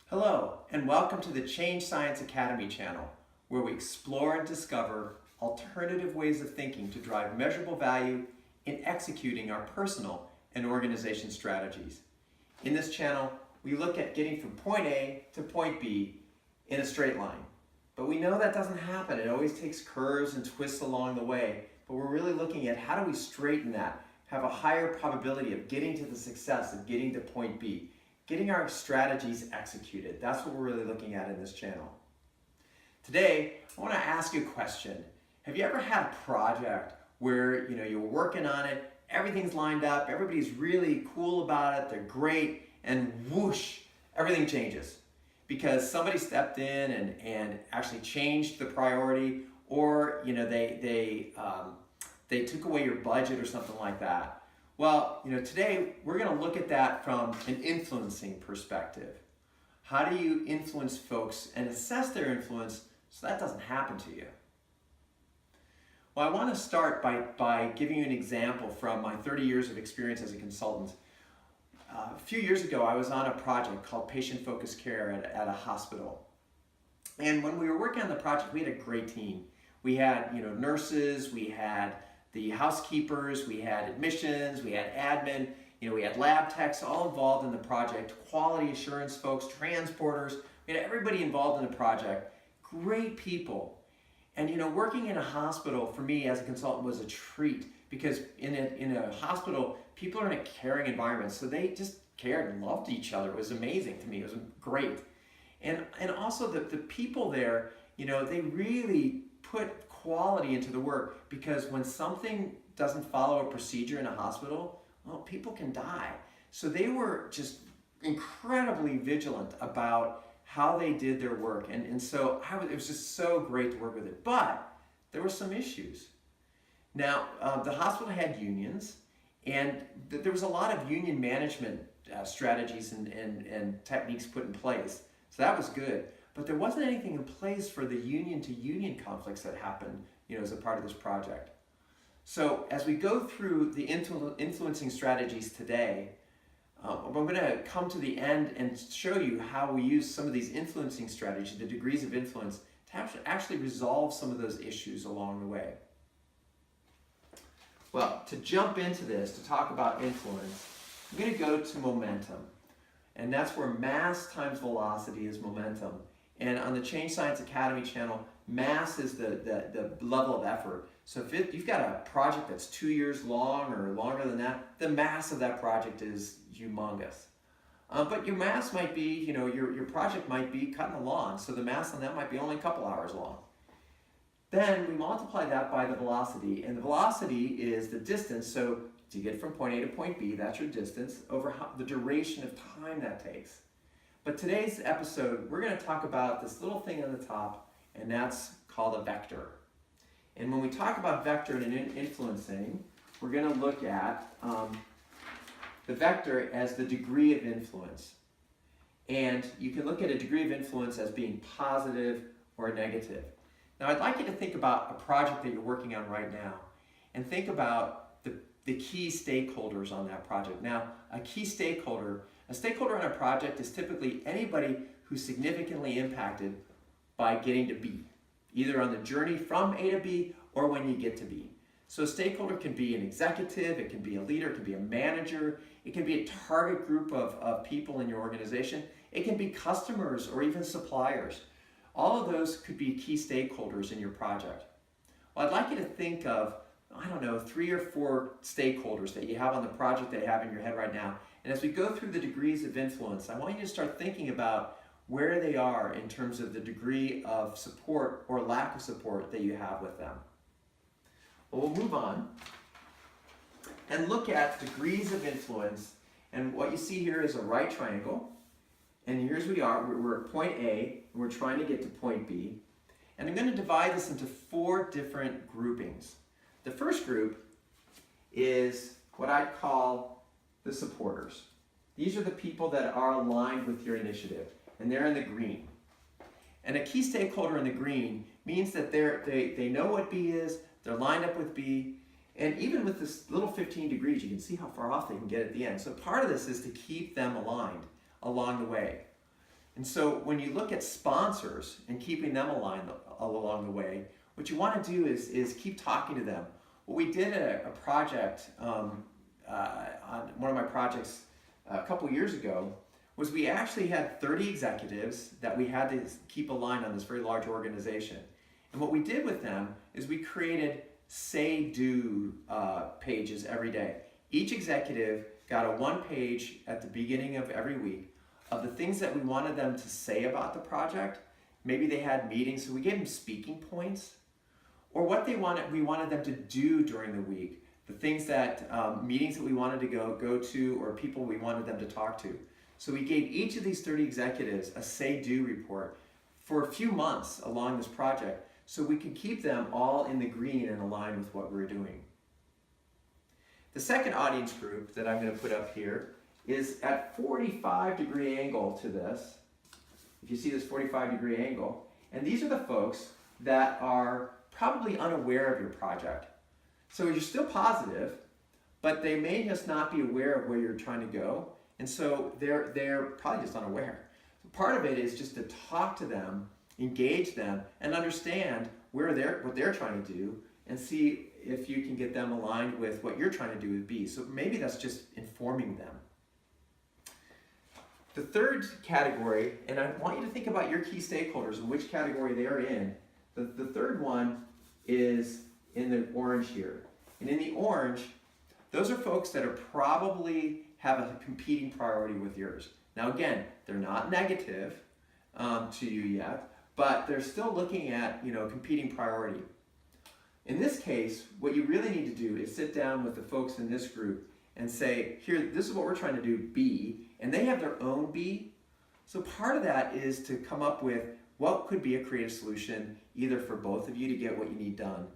Hello, and welcome to the Change Science Academy channel, where we explore and discover alternative ways of thinking to drive measurable value in executing our personal and organization strategies. In this channel, we look at getting from point A to point B in a straight line. But we know that doesn't happen. It always takes curves and twists along the way. But we're really looking at how do we straighten that, have a higher probability of getting to the success of getting to point B. Getting our strategies executed. That's what we're really looking at in this channel. Today, I want to ask you a question. Have you ever had a project where you're working on it, everything's lined up, everybody's really cool about it, they're great, and whoosh, everything changes because somebody stepped in and actually changed the priority, or they took away your budget or something like that. Well, today we're going to look at that from an influencing perspective. How do you influence folks and assess their influence so that doesn't happen to you? Well, I want to start by giving you an example from my 30 years of experience as a consultant. A few years ago, I was on a project called Patient-Focused Care at a hospital. And when we were working on the project, we had a great team. We had nurses, we had the housekeepers, we had admissions, we had admin, we had lab techs all involved in the project, quality assurance folks, transporters, we had everybody involved in the project. Great people. And working in a hospital for me as a consultant was a treat because in a hospital, people are in a caring environment, so they just cared and loved each other. It was amazing to me. It was great. And also the people there, they really put quality into the work, because when something doesn't follow a procedure in a hospital, well, people can die. So they were just incredibly vigilant about how they did their work. And so it was just so great to work with it. But there were some issues. Now, the hospital had unions, and there was a lot of union management strategies and techniques put in place. So that was good. But there wasn't anything in place for the union-to-union conflicts that happened, as a part of this project. So as we go through the influencing strategies today, I'm going to come to the end and show you how we use some of these influencing strategies, the degrees of influence, to actually resolve some of those issues along the way. Well, to jump into this, to talk about influence, I'm going to go to momentum. And that's where mass times velocity is momentum. And on the Change Science Academy channel, mass is the level of effort. So if you've got a project that's 2 years long or longer than that, the mass of that project is humongous. But your mass might be, your project might be cutting a lawn, so the mass on that might be only a couple hours long. Then we multiply that by the velocity, and the velocity is the distance. So to get from point A to point B, that's your distance, over the duration of time that takes. But today's episode, we're going to talk about this little thing on the top, and that's called a vector. And when we talk about vector and influencing, we're going to look at the vector as the degree of influence. And you can look at a degree of influence as being positive or negative. Now, I'd like you to think about a project that you're working on right now, and think about the key stakeholders on that project. Now, a stakeholder on a project is typically anybody who's significantly impacted by getting to B, either on the journey from A to B or when you get to B. So a stakeholder can be an executive, it can be a leader, it can be a manager, it can be a target group of people in your organization, it can be customers or even suppliers. All of those could be key stakeholders in your project. Well, I'd like you to think of 3 or 4 stakeholders that you have on the project that you have in your head right now. And as we go through the degrees of influence, I want you to start thinking about where they are in terms of the degree of support or lack of support that you have with them. Well, we'll move on and look at degrees of influence. And what you see here is a right triangle. And here's we are. We're at point A, and we're trying to get to point B. And I'm going to divide this into 4 different groupings. The first group is what I call the supporters. These are the people that are aligned with your initiative, and they're in the green. And a key stakeholder in the green means that they know what B is, they're lined up with B, and even with this little 15 degrees, you can see how far off they can get at the end. So part of this is to keep them aligned along the way. And so when you look at sponsors and keeping them aligned along the way, what you want to do is keep talking to them. Well, we did a project on one of my projects a couple years ago, was we actually had 30 executives that we had to keep aligned on this very large organization. And what we did with them is we created say-do pages every day. Each executive got a one page at the beginning of every week of the things that we wanted them to say about the project. Maybe they had meetings, so we gave them speaking points, or what we wanted them to do during the week, the things that, meetings that we wanted to go to, or people we wanted them to talk to. So we gave each of these 30 executives a say-do report for a few months along this project, so we could keep them all in the green and aligned with what we were doing. The second audience group that I'm going to put up here is at 45-degree angle to this. If you see this 45-degree angle, and these are the folks that are probably unaware of your project. So you're still positive, but they may just not be aware of where you're trying to go, and so they're probably just unaware. So part of it is just to talk to them, engage them, and understand what they're trying to do, and see if you can get them aligned with what you're trying to do with B. So maybe that's just informing them. The third category, and I want you to think about your key stakeholders and which category they are in. The third one is in the orange here. And in the orange, those are folks that are probably have a competing priority with yours. Now again, they're not negative to you yet, but they're still looking at, competing priority. In this case, what you really need to do is sit down with the folks in this group and say, here, this is what we're trying to do, B, and they have their own B. So part of that is to come up with what could be a creative solution, either for both of you to get what you need done.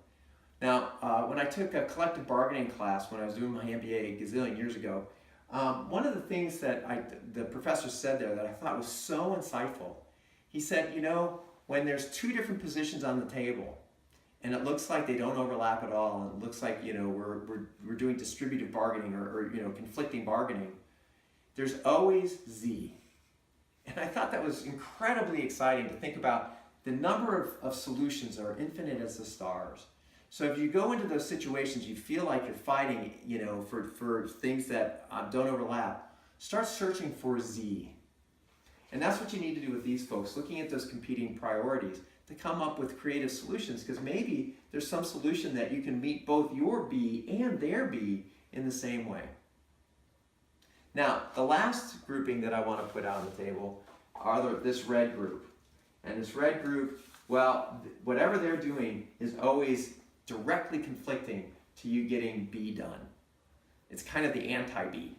Now, when I took a collective bargaining class when I was doing my MBA a gazillion years ago, one of the things that the professor said there that I thought was so insightful, he said, when there's two different positions on the table, and it looks like they don't overlap at all, and it looks like we're doing distributive bargaining or conflicting bargaining, there's always Z. And I thought that was incredibly exciting to think about. The number of solutions are infinite as the stars. So if you go into those situations, you feel like you're fighting, for things that don't overlap, start searching for Z. And that's what you need to do with these folks, looking at those competing priorities to come up with creative solutions, because maybe there's some solution that you can meet both your B and their B in the same way. Now, the last grouping that I want to put out on the table are this red group. And this red group, well, whatever they're doing is always directly conflicting to you getting B done. It's kind of the anti-B.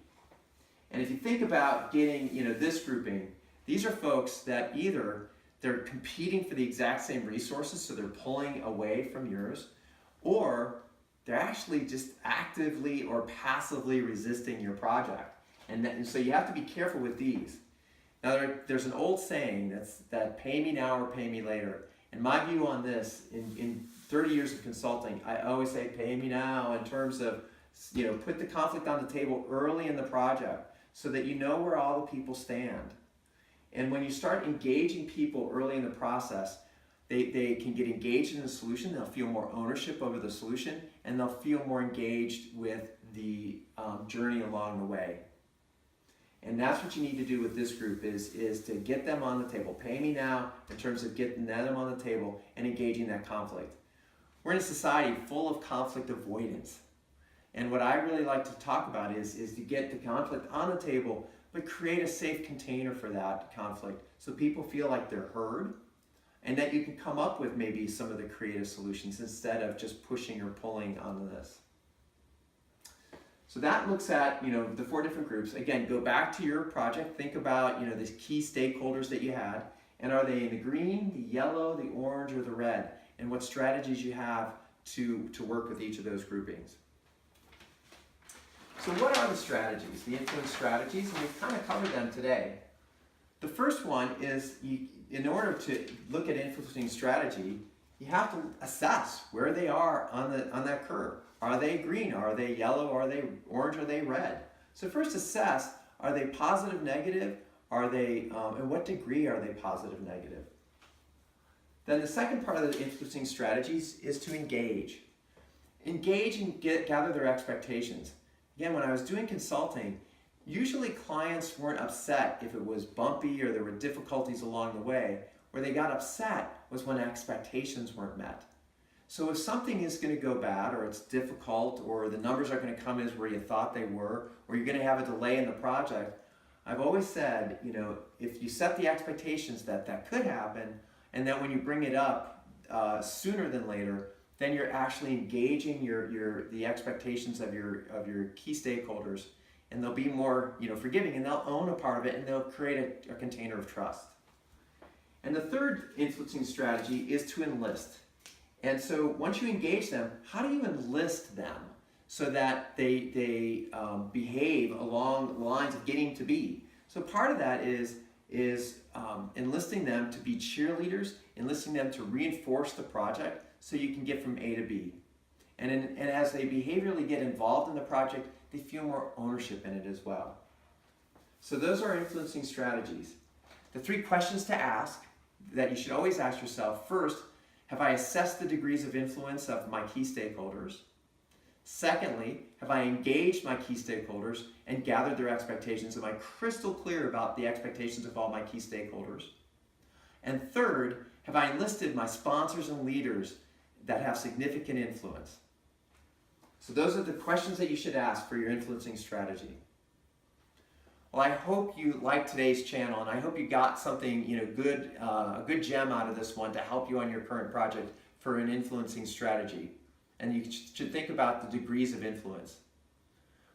And if you think about getting, this grouping, these are folks that either they're competing for the exact same resources, so they're pulling away from yours, or they're actually just actively or passively resisting your project. And so you have to be careful with these. Now there's an old saying that pay me now or pay me later. And my view on this, in 30 years of consulting, I always say pay me now in terms of, put the conflict on the table early in the project so that you know where all the people stand. And when you start engaging people early in the process, they can get engaged in the solution, they'll feel more ownership over the solution, and they'll feel more engaged with the journey along the way. And that's what you need to do with this group is to get them on the table. Pay me now in terms of getting them on the table and engaging that conflict. We're in a society full of conflict avoidance. And what I really like to talk about is to get the conflict on the table, but create a safe container for that conflict so people feel like they're heard and that you can come up with maybe some of the creative solutions instead of just pushing or pulling on this. So that looks at, the 4 different groups. Again, go back to your project. Think about, the key stakeholders that you had. And are they in the green, the yellow, the orange, or the red? And what strategies you have to work with each of those groupings. So what are the strategies, the influence strategies? And we've kind of covered them today. The first one is, in order to look at influencing strategy, you have to assess where they are on that curve. Are they green? Are they yellow? Are they orange? Are they red? So first assess, are they positive, negative? Are they, and what degree are they positive, negative? Then the second part of the influencing strategies is to engage. Engage and gather their expectations. Again, when I was doing consulting, usually clients weren't upset if it was bumpy or there were difficulties along the way. Where they got upset was when expectations weren't met. So if something is going to go bad, or it's difficult, or the numbers aren't going to come as where you thought they were, or you're going to have a delay in the project, I've always said, if you set the expectations that that could happen, and then when you bring it up sooner than later, then you're actually engaging the expectations of your key stakeholders, and they'll be more forgiving, and they'll own a part of it, and they'll create a container of trust. And the third influencing strategy is to enlist. And so once you engage them, how do you enlist them so that they behave along the lines of getting to be? So part of that is enlisting them to be cheerleaders, enlisting them to reinforce the project so you can get from A to B. And as they behaviorally get involved in the project, they feel more ownership in it as well. So those are influencing strategies. The 3 questions to ask that you should always ask yourself: first, have I assessed the degrees of influence of my key stakeholders? Secondly, have I engaged my key stakeholders and gathered their expectations? Am I crystal clear about the expectations of all my key stakeholders? And third, have I enlisted my sponsors and leaders that have significant influence? So those are the questions that you should ask for your influencing strategy. Well, I hope you liked today's channel, and I hope you got something good, a good gem out of this one to help you on your current project for an influencing strategy. And you should think about the degrees of influence.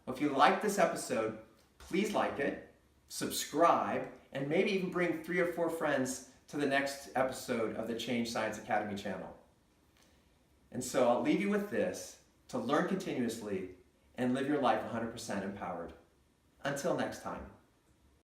Well, if you liked this episode, please like it, subscribe, and maybe even bring 3 or 4 friends to the next episode of the Change Science Academy channel. And so I'll leave you with this: to learn continuously and live your life 100% empowered. Until next time.